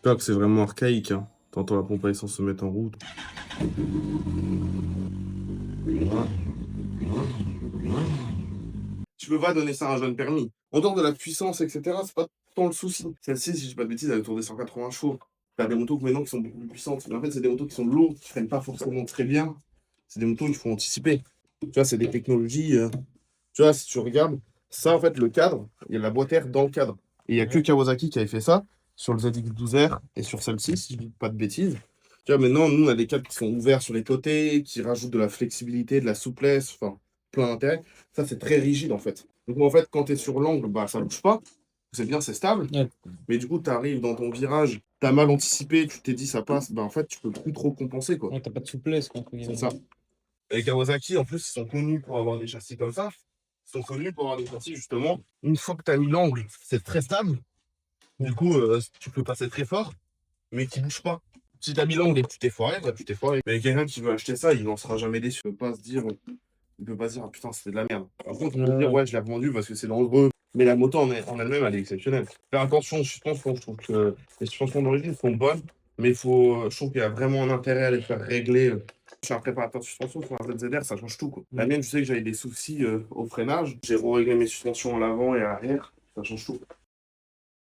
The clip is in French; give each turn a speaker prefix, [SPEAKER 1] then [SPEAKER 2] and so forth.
[SPEAKER 1] vois que c'est vraiment archaïque, hein. T'entends la pompe à essence se mettre en route. Voilà. Tu peux pas donner ça à un jeune permis. En dehors de la puissance, etc., c'est pas tant le souci. Celle-ci, si je dis pas de bêtises, elle est autour des 180 chevaux. T'as des motos que maintenant qui sont beaucoup plus puissantes. Mais en fait, c'est des motos qui sont lourdes, qui freinent pas forcément très bien. C'est des motos qu'il faut anticiper. Tu vois, c'est des technologies. Tu vois, si tu regardes, ça, en fait, le cadre, il y a la boîte air dans le cadre. Et il y a que
[SPEAKER 2] Ouais.
[SPEAKER 1] Kawasaki qui avait fait ça sur le ZX-12R et sur celle-ci, si je dis pas de bêtises. Tu vois, maintenant, nous, on a des cadres qui sont ouverts sur les côtés, qui rajoutent de la flexibilité, de la souplesse, enfin, plein d'intérêt. Ça, c'est très rigide, en fait. Donc, en fait, quand tu es sur l'angle, bah, ça bouge pas. C'est bien, c'est stable.
[SPEAKER 2] Ouais,
[SPEAKER 1] Mais du coup, tu arrives dans ton virage, tu as mal anticipé, tu t'es dit ça passe, bah, en fait, tu peux plus trop compenser, quoi.
[SPEAKER 2] ouais, t'as pas de souplesse, quoi, entre
[SPEAKER 1] C'est
[SPEAKER 2] guillemets.
[SPEAKER 1] ça. Et Kawasaki, en plus, ils sont connus pour avoir des châssis comme ça. Ils sont connus pour avoir des châssis, justement. Une fois que tu as mis l'angle, c'est très stable. Du coup, tu peux passer très fort, mais qui bouge pas. Si tu as mis l'angle et que tu t'es foiré, bah, tu t'es foiré. Mais quelqu'un qui veut acheter ça, il n'en sera jamais déçu. Il peut pas se dire, ah putain, c'était de la merde. Par contre, il peut se dire,
[SPEAKER 2] Ouais.
[SPEAKER 1] ouais, je l'ai revendu parce que c'est dangereux. Mais la moto en elle-même, elle est exceptionnelle. Faire attention aux suspensions, je trouve que les suspensions d'origine sont bonnes, mais je trouve qu'il y a vraiment un intérêt à les faire régler. Je suis un préparateur de suspension sur un ZZR, ça change tout, quoi. La
[SPEAKER 2] Mm.
[SPEAKER 1] mienne, je sais que j'avais des soucis au freinage. J'ai réglé mes suspensions à l'avant et à l'arrière, ça change tout.